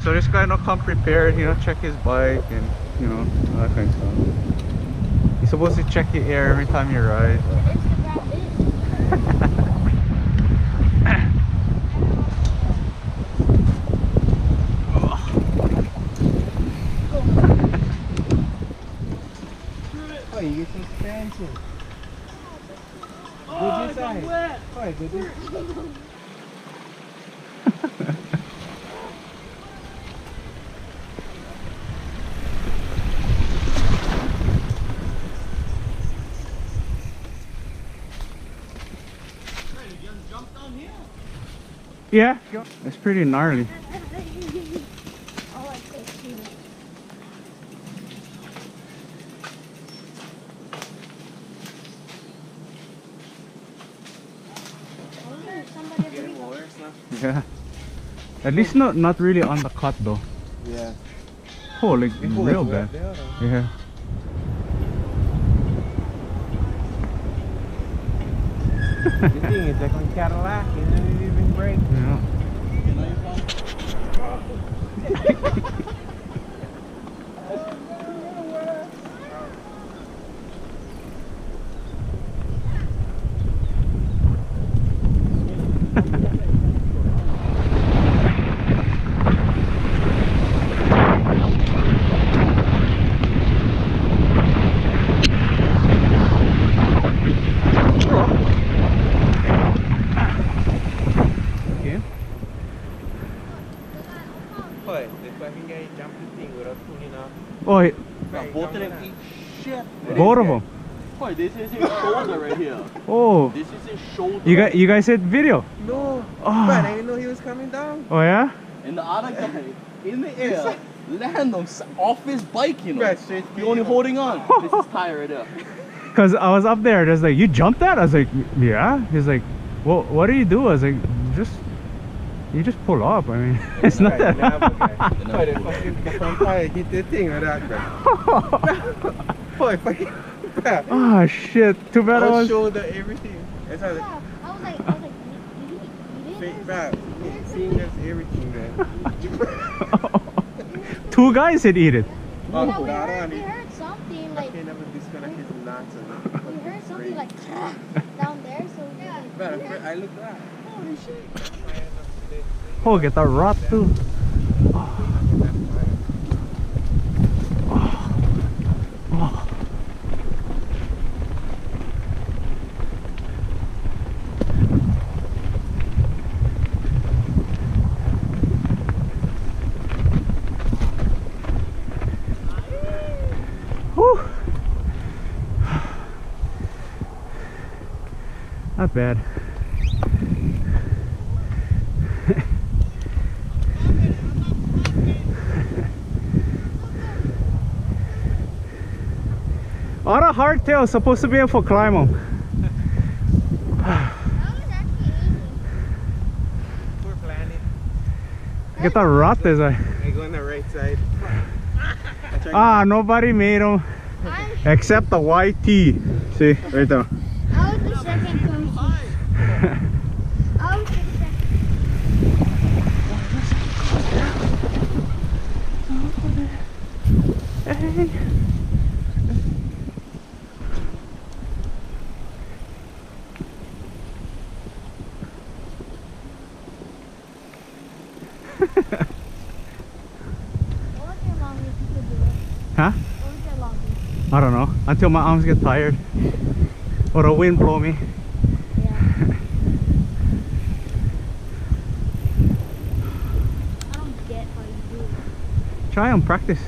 So this guy not come prepared, you know, check his bike and you know, all that kind of stuff. You're supposed to check your air every time you ride. Oh, you get some expansion. Good inside. Oh, good inside. Yeah, it's pretty gnarly. Yeah. At least not really on the cut though. Yeah. Oh, like real bad. Yeah. The thing is like on Cadillac, it didn't even break. Yeah. Oh, Both of them eat shit. both of them. Boy, this is his shoulder right here. Oh, This is his shoulder. you guys had video? No, Oh. but I didn't know he was coming down. Oh yeah? And the other guy in the air land off his bike, you know. Right, straight He only holding on. This is tire right there. Cause I was up there, just like, you jumped that? I was like, yeah. He's like, well, what do you do? I was like, you just pull up. I mean, it's not that. The front tire hit the thing with that, bro. Boy, fucking. Oh shit! Too bad I was. Shoulder, everything. That's how I was like, fake rap. Fingers, everything, man. Two guys had eat it. Oh, yeah, we that heard one. something like, Okay, never disconnect his nuts. we heard something like down there, so yeah. But I looked at. Holy shit. Oh, get that rot too. Whew. Not bad. On a hardtail, supposed to be able to climb them. Poor planet. Get the rot is I. I go on the right side. Ah, nobody made them except the YT. See, right there. I was the second person. I was the second. Hey. What was your longest you could do it? Huh? What was your longest? I don't know. Until my arms get tired. Or the wind blow me. Yeah. I don't get how you do it. Try and practice.